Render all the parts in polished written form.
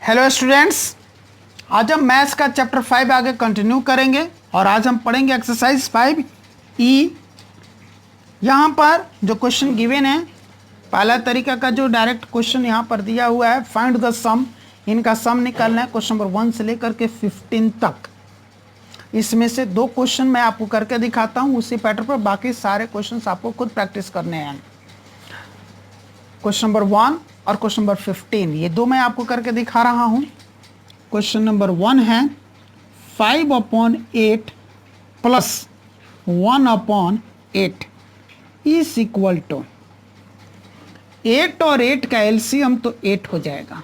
Hello students, आज हम maths का चैप्टर 5 आगे कंटिन्यू करेंगे और आज हम पढ़ेंगे एक्सरसाइज 5E। यहाँ पर जो क्वेश्चन गिवन है, पहला तरीका का जो डायरेक्ट क्वेश्चन यहाँ पर दिया हुआ है, फाइंड द सम। इनका सम निकालना है क्वेश्चन नंबर 1 से लेकर के 15 तक। इसमें से 2 क्वेश्चन मैं आपको करके दिखाता हूँ उसी पैटर्न पर, बाकी सारे क्वेश्चन आपको खुद प्रैक्टिस करने हैं। क्वेश्चन नंबर 1 और क्वेश्चन नंबर 15, ये 2 मैं आपको करके दिखा रहा हूँ। क्वेश्चन नंबर 1 है 5/8 प्लस 1/8 इज इक्वल टू 8 और 8 का एलसीएम तो 8 हो जाएगा।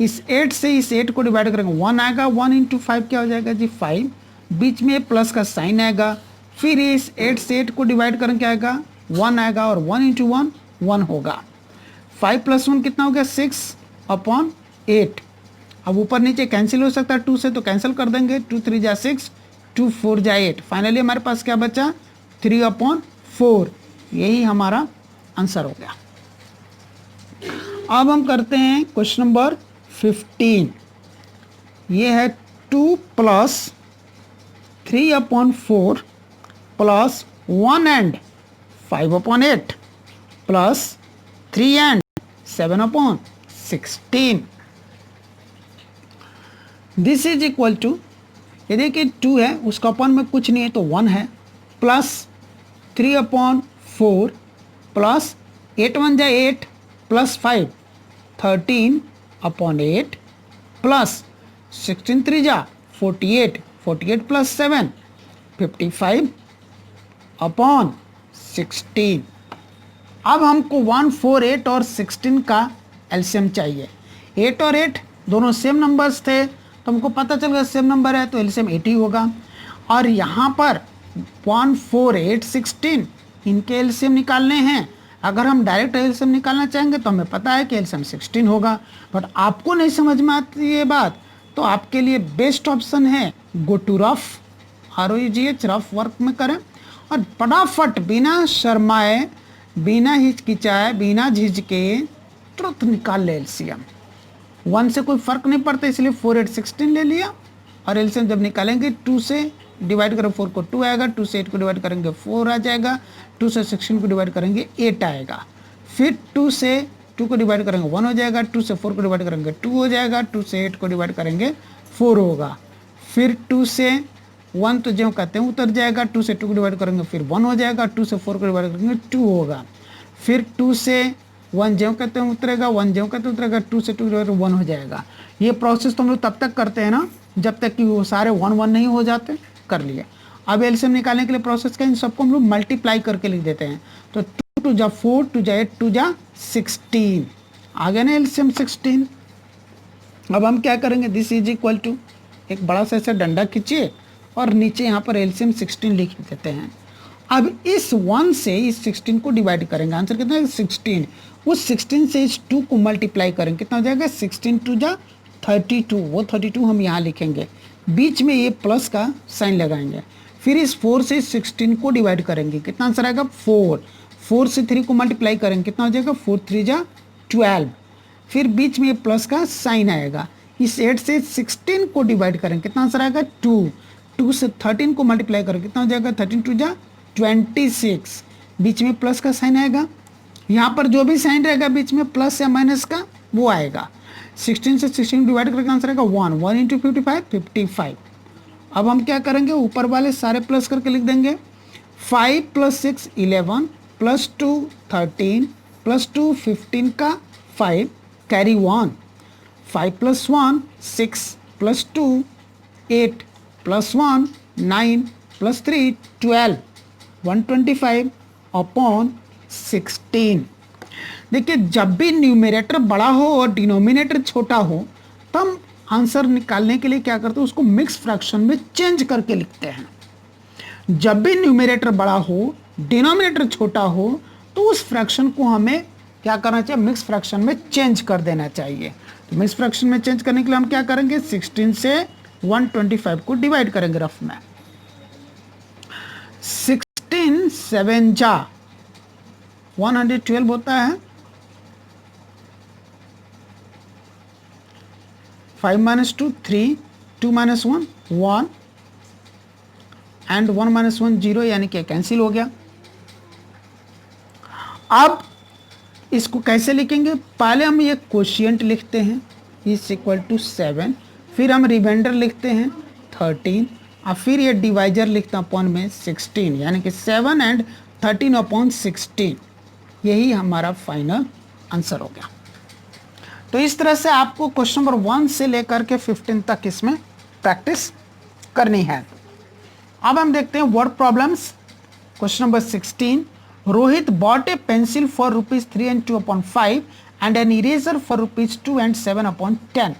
इस 8 से इस 8 को डिवाइड करेंगे 1 आएगा, 1 इंटू 5 क्या हो जाएगा जी 5, बीच में प्लस का साइन आएगा। फिर इस 8 से 8 को डिवाइड करेंगे क्या आएगा 1 आएगा और 1 इंटू 1 1 होगा। 5 + 1 कितना हो गया 6/8। अब ऊपर नीचे कैंसिल हो सकता है 2 से, तो कैंसिल कर देंगे। 2 3 जा 6, 2 4 जा 8। फाइनली हमारे पास क्या बचा 3/4। यही हमारा आंसर हो गया। अब हम करते हैं क्वेश्चन नंबर 15। ये है 2 + 3/4 plus 1 and 5/8 plus 3 and 7/16। This is equal to, ये देखिए 2 है, उसका अपन में कुछ नहीं है तो 1 है, प्लस 3/4 प्लस 8 1 जा 8 प्लस 5 13/8 प्लस 16 3 जा 48, 48 प्लस 7 55/16। अब हमको 1 4 8 और 16 का एलसीएम चाहिए। 8 और 8 दोनों सेम नंबर्स थे, तो हमको पता चल गया सेम नंबर है तो एलसीएम 8 ही होगा। और यहाँ पर 1 4 8 16 इनके एलसीएम निकालने हैं। अगर हम डायरेक्ट एलसीएम निकालना चाहेंगे तो हमें पता है कि एलसीएम 16 होगा, बट आपको नहीं समझ में आती ये बात, तो आपके लिए बेस्ट ऑप्शन है go to rough, ROUGH, rough work में करें और फटाफट बिना शर्माए, बिना हिचकिचाए, बिना झिझके तुरंत निकाल ले एलसीएम। 1 से कोई फर्क नहीं पड़ता, इसलिए 4 8 16 ले लिया। और एलसीएम जब निकालेंगे 2 से डिवाइड करें 4 को 2 आएगा, 2 से 8 को डिवाइड करेंगे 4 आ जाएगा, 2 से 16 को डिवाइड करेंगे 8 आएगा। फिर 2 से 2 को डिवाइड करेंगे 1 हो जाएगा, 2 से 4 को डिवाइड करेंगे 2 हो जाएगा, 2 से 8 को डिवाइड करेंगे 4 होगा। फिर 2 से 1 तो जो कहते हैं उतर जाएगा, 2 से 2 को डिवाइड करेंगे फिर 1 हो जाएगा, 2 से 4 को डिवाइड करेंगे 2 होगा। फिर 2 से 1 जो कहते हैं उतरेगा, 1 जो कहते हैं उतरेगा, 2 से 2 डिवाइड 1 हो जाएगा। ये प्रोसेस तो हम लोग तब तक करते हैं ना जब तक कि वो सारे 1 1 नहीं हो जाते। कर लिया। अब एलसीएम निकालने के लिए प्रोसेस का इन सबको हम लोग मल्टीप्लाई करके लिख देते हैं। तो 2 2 जा 4, 2 जा 8, 2 जा 16 आ गया ना एलसीएम 16। अब हम क्या करेंगे, दिस इज इक्वल टू, एक बड़ा सा ऐसा डंडा खींचिए और नीचे यहाँ पर एलसीएम 16 लिख देते हैं। अब इस 1 से इस 16 को डिवाइड करेंगे, आंसर कितना है 16। उस 16 से इस 2 को मल्टीप्लाई करेंगे, कितना हो जाएगा 16 2 जा 32, वो 32 हम यहाँ लिखेंगे, बीच में ये प्लस का साइन लगाएंगे। फिर इस 4 से 16 को डिवाइड करेंगे, कितना आंसर आएगा 4। 4 से 3 को मल्टीप्लाई करेंगे, कितना हो जाएगा 4 3 जा 12। फिर बीच में प्लस का साइन आएगा। इस 8 से 16 को डिवाइड करेंगे, कितना आंसर आएगा 2। 2 से 13 को मल्टीप्लाई करेंगे, कितना हो जाएगा 13 2 जा 26। बीच में प्लस का साइन आएगा। यहाँ पर जो भी साइन रहेगा बीच में प्लस या माइनस का वो आएगा। 16 से 16 डिवाइड करके आंसर आएगा 1, 1 इंटू 55 55। अब हम क्या करेंगे, ऊपर वाले सारे प्लस करके लिख देंगे। 5 + 6 11 + 2 13 + 2 15 का 5 कैरी 1। 5 + 1 6 + 2 8 + 1 9 + 3 12 125/16। देखिए जब भी न्यूमरेटर बड़ा हो और डिनोमिनेटर छोटा हो तब आंसर निकालने के लिए क्या करते हैं, उसको मिक्स फ्रैक्शन में चेंज करके लिखते हैं। जब भी न्यूमरेटर बड़ा हो डिनोमिनेटर छोटा हो तो उस फ्रैक्शन को हमें क्या करना चाहिए, मिक्स फ्रैक्शन में चेंज कर देना चाहिए। तो मिक्स फ्रैक्शन में चेंज करने के लिए हम क्या करेंगे, 16 से 125 को डिवाइड करेंगे रफ में। 16 7 जा 112 होता है। 5 माइनस 2 3, 2 माइनस 1 1 एंड 1 माइनस 1 0, यानी कि कैंसिल हो गया। अब इसको कैसे लिखेंगे? पहले हम ये क्वोशिएंट लिखते हैं इज इक्वल टू 7, फिर हम रिमाइंडर लिखते हैं 13, और फिर ये डिवाइजर लिखता हूँ अपॉन में 16, यानी कि 7 एंड 13 अपॉन 16। यही हमारा फाइनल आंसर हो गया। तो इस तरह से आपको क्वेश्चन नंबर 1 से लेकर के 15 तक इसमें प्रैक्टिस करनी है। अब हम देखते हैं word problems. Question number 16, Rohit bot A pencil for ₹3 and 2/5 and an eraser for ₹2 and 7/10।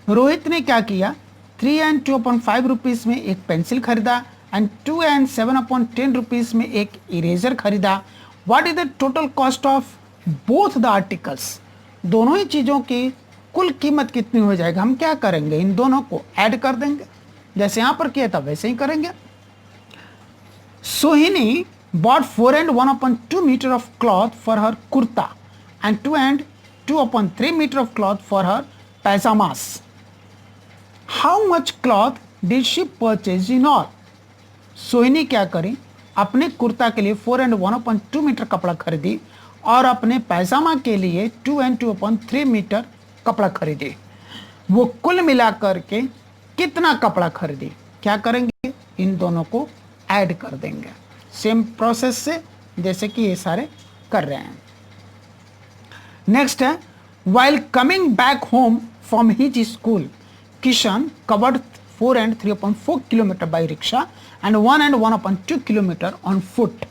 Rohit ने क्या किया? 3 and 2/5 रुपीज़ में एक पेंसिल खरीदा एंड 2 and 7/10 रुपीज़ में एक इरेजर खरीदा। What is the total cost of both the articles? दोनों ही चीज़ों की कुल कीमत कितनी हो जाएगी? हम क्या करेंगे? इन दोनों को ऐड कर देंगे, जैसे यहाँ पर किया था वैसे ही करेंगे। सोहिनी bought 4 and 1/2 meter of cloth for her kurta and 2 and 2/3 meter of cloth for her pajamas. How much cloth did she purchase in all? सोहिनी क्या करी? अपने कुर्ता के लिए 4 and 1/2 मीटर कपड़ा खरीदी और अपने पैजामा के लिए 2 and 2/3 मीटर कपड़ा खरीदी। वो कुल मिलाकर के कितना कपड़ा खरीदी? क्या करेंगे? इन दोनों को ऐड कर देंगे सेम प्रोसेस से जैसे कि ये सारे कर रहे हैं। नेक्स्ट है, while coming back home from his school Kishan covered 4 and 3/4 kilometre by rickshaw and 1 and 1/2 kilometre on foot.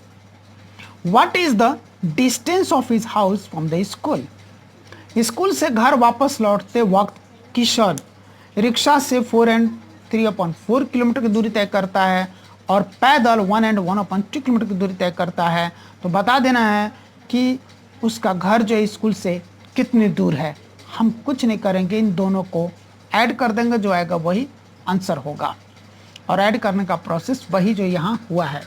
What is the distance of his house from the school? School से घर वापस लौटते वक्त किशन रिक्शा से 4 and 3/4 किलोमीटर की दूरी तय करता है और पैदल 1 and 1/2 किलोमीटर की दूरी तय करता है। तो बता देना है कि उसका घर जो है स्कूल से कितनी दूर है। हम कुछ नहीं करेंगे, इन दोनों को ऐड कर देंगे, जो आएगा वही आंसर होगा। और ऐड करने का प्रोसेस वही जो यहाँ हुआ है।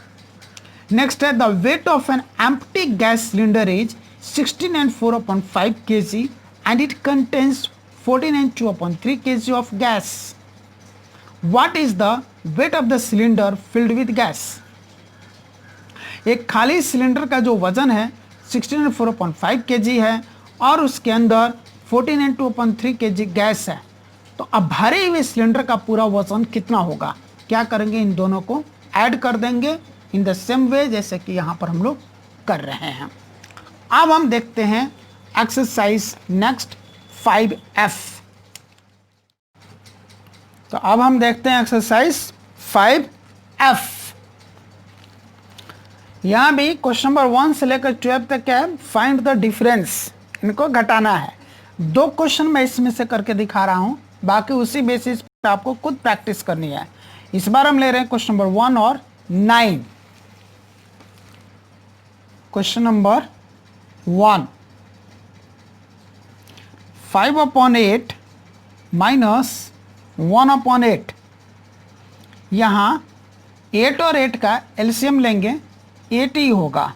नेक्स्ट है, the weight of an empty gas cylinder is 16 and 4/5 kg and it contains 14 and 2/3 kg of gas. What is the weight of the cylinder filled with gas? एक खाली सिलेंडर का जो वजन है 16 and 4/5 kg है और उसके अंदर 14 and 2/3 kg गैस है। तो अब भरे हुए सिलेंडर का पूरा वजन कितना होगा? क्या करेंगे? इन दोनों को ऐड कर देंगे इन द सेम वे जैसे कि यहाँ पर हम लोग कर रहे हैं। अब हम देखते हैं एक्सरसाइज नेक्स्ट 5F। तो अब हम देखते हैं एक्सरसाइज 5F। यहाँ भी क्वेश्चन नंबर 1 से लेकर 12 तक क्या है? Find the difference. इनको घटाना है। 2 क्वेश्चन मैं इसमें से करके दिखा रहा हूँ, बाकी उसी बेसिस पे आपको खुद प्रैक्टिस करनी है। इस बार हम ले रहे हैं क्वेश्चन नंबर 1 और 9। Question number 1, 5/8 minus 1/8। यहाँ 8 और 8 का एलसीएम लेंगे, 8 ही होगा।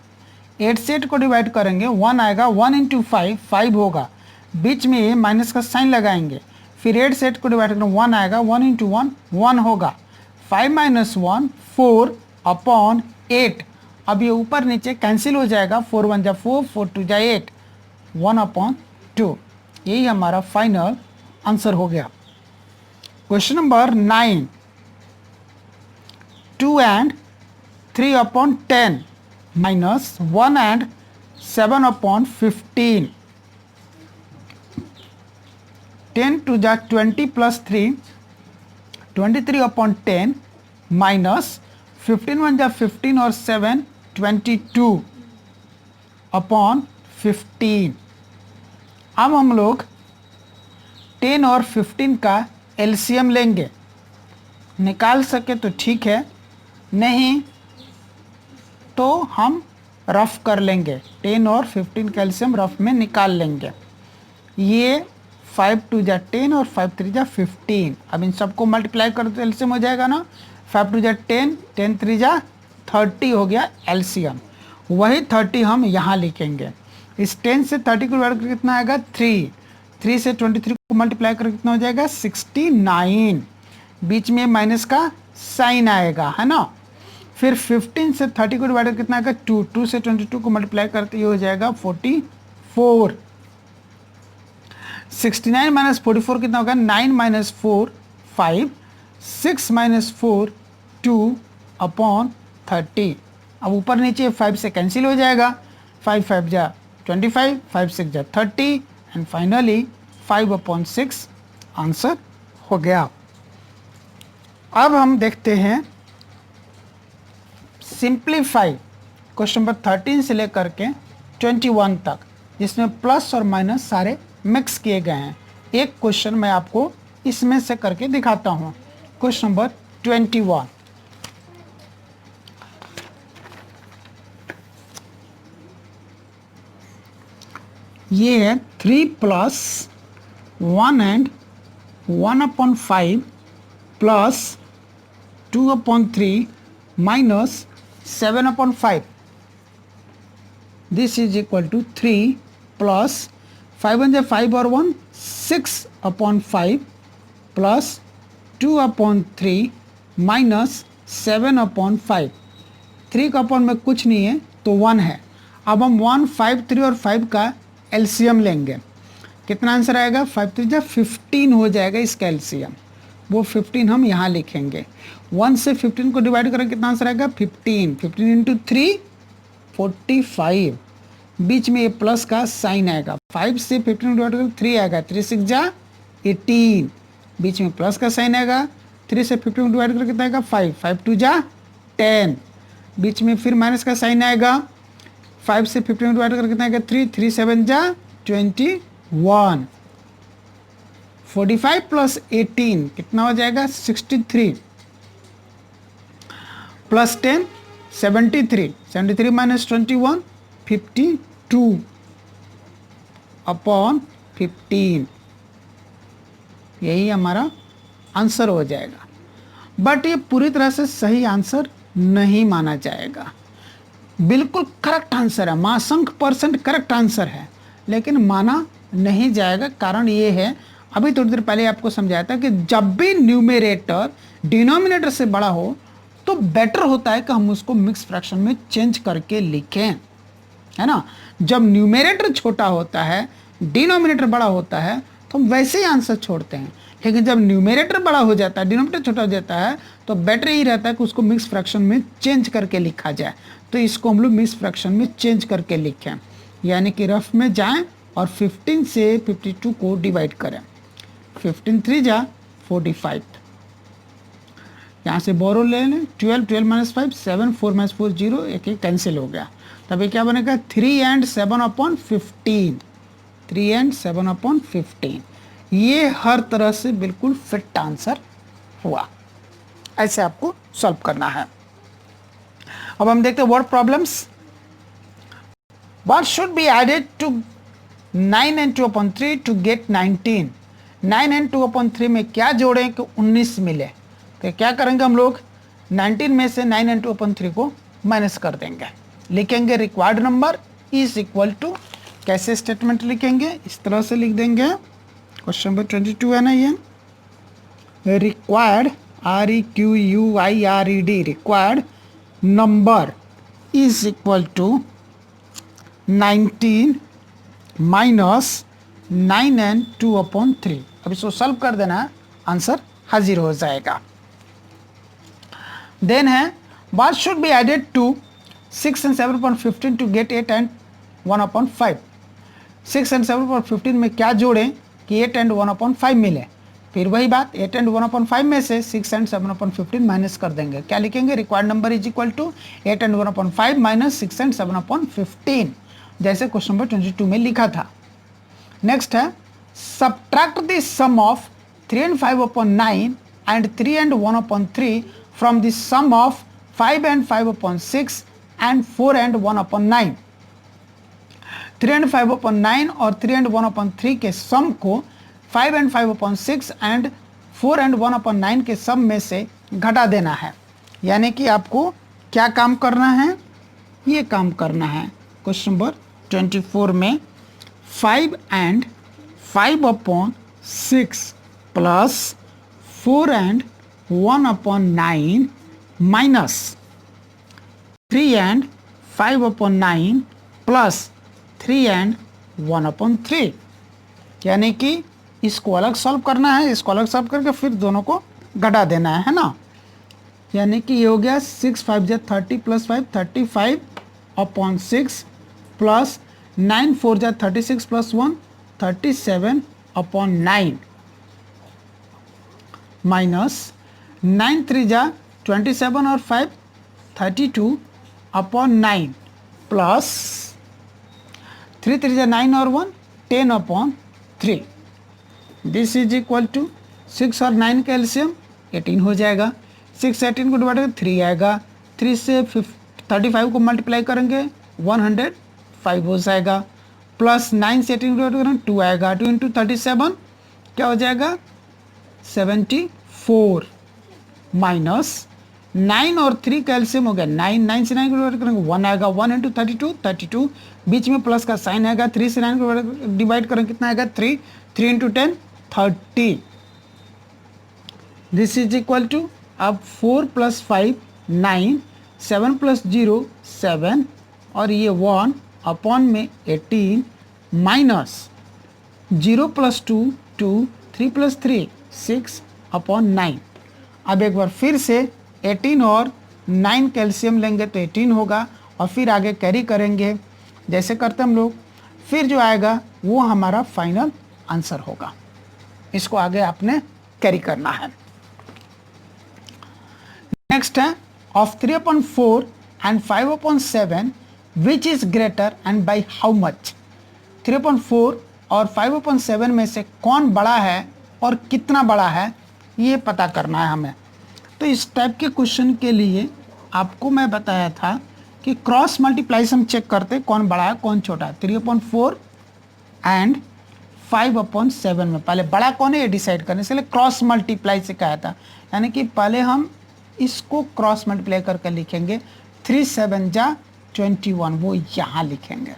8 से 8 को डिवाइड करेंगे, 1 आएगा, 1 into 5 5 होगा, बीच में ये माइनस का साइन लगाएंगे। फिर 8 से 8 को डिवाइड करेंगे, 1 आएगा, 1 into 1 1 होगा। 5 minus 1 4/8। अब ये ऊपर नीचे कैंसिल हो जाएगा, 4 1 जा 4, 4 2 जा 8, 1/2। यही हमारा फाइनल आंसर हो गया। Question number 9, 2 and 3/10 minus 1 and 7/15। 10 2 जा 20 plus 3, 23/10 minus 15 1 जा 15 और 7 22/15। अब हम लोग 10 और 15 का एलसीएम लेंगे। निकाल सके तो ठीक है, नहीं तो हम रफ कर लेंगे। 10 और 15 का एलसीएम रफ में निकाल लेंगे। ये 5 2 जा 10 और 5 3 जा 15। अब इन सबको मल्टीप्लाई कर तो एलसीएम हो जाएगा ना। 5 2 जा 10, 10 3 जा 30 हो गया एलसीएम। वही 30 हम यहाँ लिखेंगे। इस 10 से 30 को डिवाइड करके कितना आएगा? 3। 3 से 23 को मल्टीप्लाई करके कितना हो जाएगा 69, बीच में माइनस का साइन आएगा, है ना। फिर 15 से 30 को डिवाइड कितना आएगा 2, 2 से 22 को मल्टीप्लाई करते ये हो जाएगा 44। 69 माइनस 44 कितना होगा 9 माइनस 4 5, 6 माइनस 4 2 अपॉन 30। अब ऊपर नीचे 5 से कैंसिल हो जाएगा, 5 5 जा 25, 5 6 जा 30 एंड फाइनली 5/6 आंसर हो गया। अब हम देखते हैं सिंप्लीफाई क्वेश्चन नंबर 13 से लेकर के 21 तक, जिसमें प्लस और माइनस सारे मिक्स किए गए हैं। एक क्वेश्चन मैं आपको इसमें से करके दिखाता हूं। क्वेश्चन नंबर 21, ये है 3 + 1 and 1/5 plus 2/3 minus 7/5। This is equal to 3 plus 5 1 जा 5 और 1 6/5 प्लस 2/3 माइनस 7/5। 3 का अपॉन में कुछ नहीं है तो 1 है। अब हम 1 5 3 और 5 का एलसीएम लेंगे। कितना आंसर आएगा 5 3 जा 15 हो जाएगा इसका एलसीएम, वो 15 हम यहाँ लिखेंगे। 1 से 15 को डिवाइड करें कितना आंसर आएगा 15, 15 इंटू 3 45, बीच में ये प्लस का साइन आएगा। 5 से 15 डिवाइड करें 3 आएगा, 3 6 जा 18, बीच में प्लस का साइन आएगा। 3 से 15 डिवाइड करें कितना आएगा 5, 5 2 जा 10, बीच में फिर माइनस का साइन आएगा। 5 से 15 डिवाइड करके कितना आएगा 3, 3 7 जा 21, 45 प्लस 18 कितना हो जाएगा 63, प्लस 10 73, 73 माइनस 21 52 अपॉन 15, यही हमारा आंसर हो जाएगा। बट ये पूरी तरह से सही आंसर नहीं माना जाएगा। बिल्कुल करेक्ट आंसर है, मासंक % करेक्ट आंसर है, लेकिन माना नहीं जाएगा। कारण ये है, अभी थोड़ी देर पहले आपको समझाया था कि जब भी न्यूमेरेटर डिनोमिनेटर से बड़ा हो तो बेटर होता है कि हम उसको मिक्स फ्रैक्शन में चेंज करके लिखें, है ना। जब न्यूमेरेटर छोटा होता है, डिनोमिनेटर बड़ा होता है, तो हम वैसे ही आंसर छोड़ते हैं। लेकिन जब न्यूमेरेटर बड़ा हो जाता है, डिनोमिनेटर छोटा हो जाता है, तो बेटर ही रहता है कि उसको मिक्स फ्रैक्शन में चेंज करके लिखा जाए। तो इसको हम लोग मिक्स फ्रैक्शन में चेंज करके लिखें, यानी कि रफ में जाएं और 15 से 52 को डिवाइड करें। 15 3 जा 45, यहाँ से बोरो ले लें, 12 12 माइनस 5 7 4 माइनस 4 0, एक कैंसिल हो गया। तब ये क्या बनेगा 3 and 7/15, 3 and 7/15। ये हर तरह से बिल्कुल फिट आंसर हुआ। ऐसे आपको सॉल्व करना है। अब हम देखते हैं word problems. What should be added to 9 and 2/3 to get 19? 9 and 2/3 में क्या जोड़ें कि 19 मिले? तो क्या करेंगे हम लोग 19 में से 9 and 2/3 को माइनस कर देंगे। लिखेंगे required number is equal to, कैसे स्टेटमेंट लिखेंगे इस तरह से लिख देंगे। क्वेश्चन नंबर 22 है ना ये, required REQUIRED required number is equal to 19 minus 9 and 2/3। अब इसको सॉल्व कर देना, आंसर हाजिर हो जाएगा। देन है what should be added to 6 and 7/15 to get 8 and 1/5। 6 and 7/15 में क्या जोड़ें कि 8 and 1/5 मिले। फिर वही बात, 8 and 1/5 में से 6 and 7/15 माइनस कर देंगे। क्या लिखेंगे required number is equal to 8 and 1/5 minus 6 and 7/15, जैसे क्वेश्चन नंबर 22 में लिखा था। नेक्स्ट है subtract the sum of 3 and 5/9 and 3 and 1/3 from the sum of 5 and 5/6 and 4 and 1/9। 3 and 5/9 और 3 and 1/3 के सम को 5 and 5/6 and 4 and 1/9 के सम में से घटा देना है। यानी कि आपको क्या काम करना है, ये काम करना है। क्वेश्चन नंबर 24 में 5 and 5/6 plus 4 and 1/9 minus 3 and 5/9 plus 3 and 1/3, यानी कि इसको अलग सॉल्व करना है, इसको अलग सॉल्व करके फिर दोनों को घटा देना है ना। यानी कि ये हो गया 6 5 जा 30 प्लस 5 35/6 प्लस 9 4 जा 36 प्लस 1 37/9 माइनस 9 3 जा 27 और 5 32/9 प्लस 3 3 जा 9 और 1 10/3। दिस इज इक्वल टू 6 और 9 का एलसीएम 18 हो जाएगा। 6 18 को डिवाइड करके 3 आएगा, 3 से 35 को मल्टीप्लाई करेंगे 105 हो जाएगा, प्लस 9 से 18 को डिवाइड करेंगे 2 आएगा, 2 इंटू 37 क्या हो जाएगा 74 माइनस 9 और 3 का एलसीएम हो गया 9, 9 से 9 को डिवाइड करेंगे 1 आएगा, 1 इंटू 32 32, बीच में प्लस का साइन आएगा, 3 से 9 को डिवाइड करेंगे कितना आएगा 3, 3 into 10 30। This is equal to अब 4 प्लस 5 9, 7 प्लस 0 7 और ये 1 अपॉन में 18 माइनस 0 प्लस 2 2, 3 प्लस 3 6/9। अब एक बार फिर से 18 और 9 कैल्शियम लेंगे तो 18 होगा और फिर आगे कैरी करेंगे जैसे करते हम लोग, फिर जो आएगा वो हमारा फाइनल आंसर होगा। इसको आगे आपने कैरी करना है। नेक्स्ट है of 3/4 and 5/7 which is greater and by how much. 3/4 और 5/7 में से कौन बड़ा है और कितना बड़ा है ये पता करना है हमें। तो इस टाइप के क्वेश्चन के लिए आपको मैं बताया था कि क्रॉस मल्टीप्लाई से हम चेक करते कौन बड़ा है कौन छोटा है। 3/4 एंड 5/7 में पहले बड़ा कौन है ये डिसाइड करने से क्रॉस मल्टीप्लाई से कहा था, यानी कि पहले हम इसको क्रॉस मल्टीप्लाई करके लिखेंगे 3 7 जा 21 वो यहाँ लिखेंगे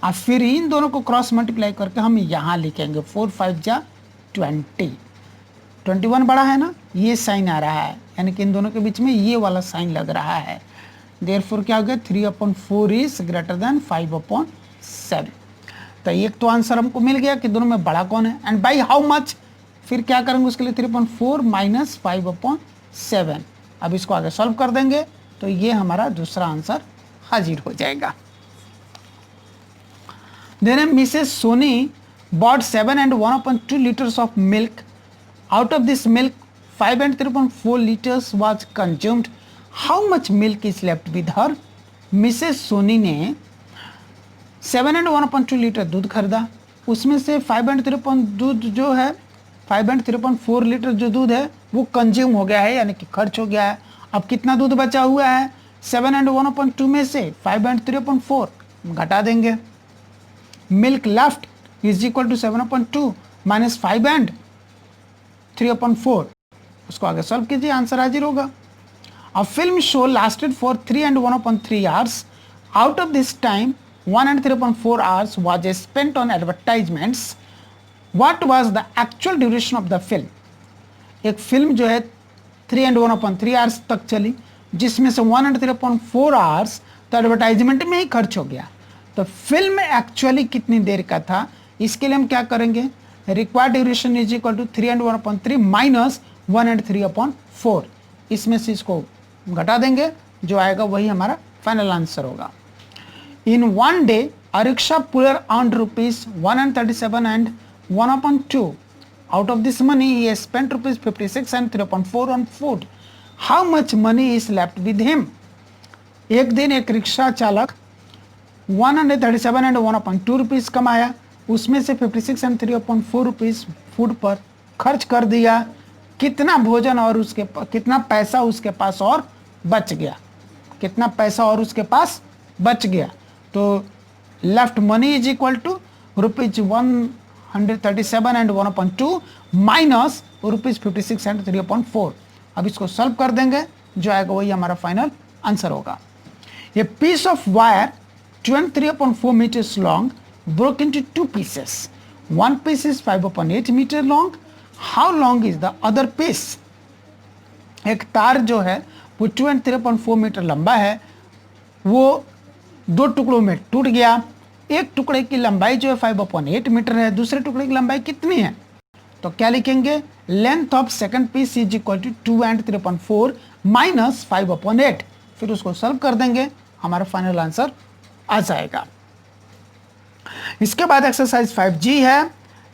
और फिर इन दोनों को क्रॉस मल्टीप्लाई करके हम यहाँ लिखेंगे 4 5 जा 20, 21 बड़ा है ना, ये साइन आ रहा है यानी कि इन दोनों के बीच में ये वाला साइन लग रहा है। देयरफॉर क्या हो गया 3/4 इज ग्रेटर देन 5/7। तो एक तो आंसर हमको मिल गया कि दोनों में बड़ा कौन है एंड बाई हाउ मच। फिर क्या करेंगे उसके लिए 3/4 माइनस 5/7। अब इसको आगे सॉल्व कर देंगे तो ये हमारा दूसरा आंसर हाजिर हो जाएगा। Then Mrs Soni bought 7 and 1/2 liters of milk. Out of this milk 5 and 3/4 liters was consumed. How much milk is left with her? Mrs Soni ने 7 and 1/2 लीटर दूध खरीदा, उसमें से 5 and 3 दूध जो है 5 and 3/4 लीटर जो दूध है वो कंज्यूम हो गया है यानी कि खर्च हो गया है। अब कितना दूध बचा हुआ है 7 and 1/2 में से 5 and 3/4 घटा देंगे। Milk left is equal to 7/2 minus 5 and 3/4। उसको आगे सॉल्व कीजिए आंसर हाजिर होगा। A film show lasted for 3 and 1/3 hours. Out of this time 1 and 3/4 hours was spent on advertisements. What was the actual duration of the film? एक film जो है 3 and 1/3 hours तक चली जिसमें से 1 and 3/4 hours तो एडवर्टाइजमेंट में ही खर्च हो गया। तो फिल्म एक्चुअली कितनी देर का था इसके लिए हम क्या करेंगे required duration is equal to 3 and 1/3 minus 1 and 3/4। इसमें से इसको घटा देंगे जो आएगा वही हमारा फाइनल आंसर होगा। In one day a rickshaw puller earned rupees 137 and 1/2. Out of this money he has spent rupees 56 and 3/4 on food. How much money is left with him? एक दिन एक रिक्शा चालक 137 and 1/2 रुपीज़ कमाया, उसमें से 56 and 3/4 rupees food पर खर्च कर दिया। कितना भोजन और उसके कितना पैसा उसके पास और बच गया, कितना पैसा और उसके पास बच गया। तो left money is equal to rupees 137 and 1/2 minus rupees 56 and 3/4। अब इसको सॉल्व कर देंगे जो आएगा वही हमारा फाइनल आंसर होगा। A piece of wire 23/4 meters long broke into two pieces. one piece is 5/8 metre long, how long is the other piece. एक तार जो है वो 2.3.4 मीटर लंबा है, वो दो टुकड़ों में टूट गया। एक टुकड़े की लंबाई जो है 5/8 मीटर है, दूसरे टुकड़े की लंबाई कितनी है? तो क्या लिखेंगे? Length of second piece is equal to 2.3.4 minus 5/8। फिर उसको सॉल्व कर देंगे, हमारा फाइनल आंसर आ जाएगा। इसके बाद एक्सरसाइज 5G है।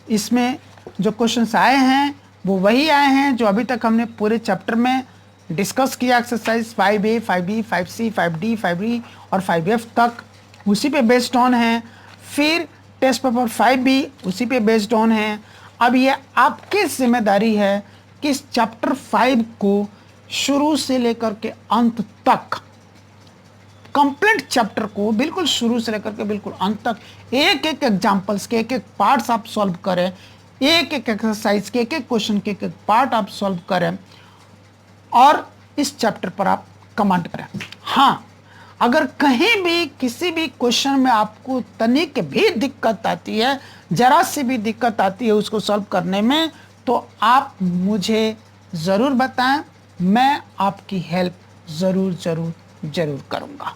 इसमें जो क्वेश्चंस आए हैं वो वही आए हैं जो अभी तक हमने पूरे चैप्टर में डिस्कस किया। Exercise 5A, 5B, 5C, 5D, 5E और 5F तक उसी पे बेस्ड ऑन है। फिर टेस्ट पेपर 5B उसी पे बेस्ड ऑन है। अब ये आपकी जिम्मेदारी है कि इस चैप्टर 5 को शुरू से लेकर के अंत तक, कंप्लीट चैप्टर को बिल्कुल शुरू से लेकर के बिल्कुल अंत तक एक एक एग्जाम्पल्स के एक एक पार्ट्स आप सॉल्व करें, एक एक एक्सरसाइज के एक एक क्वेश्चन के एक एक पार्ट आप सॉल्व करें और इस चैप्टर पर आप कमेंट करें। हाँ, अगर कहीं भी किसी भी क्वेश्चन में आपको तनिक भी दिक्कत आती है, जरा सी भी दिक्कत आती है उसको सॉल्व करने में, तो आप मुझे ज़रूर बताएं, मैं आपकी हेल्प ज़रूर ज़रूर ज़रूर करूँगा।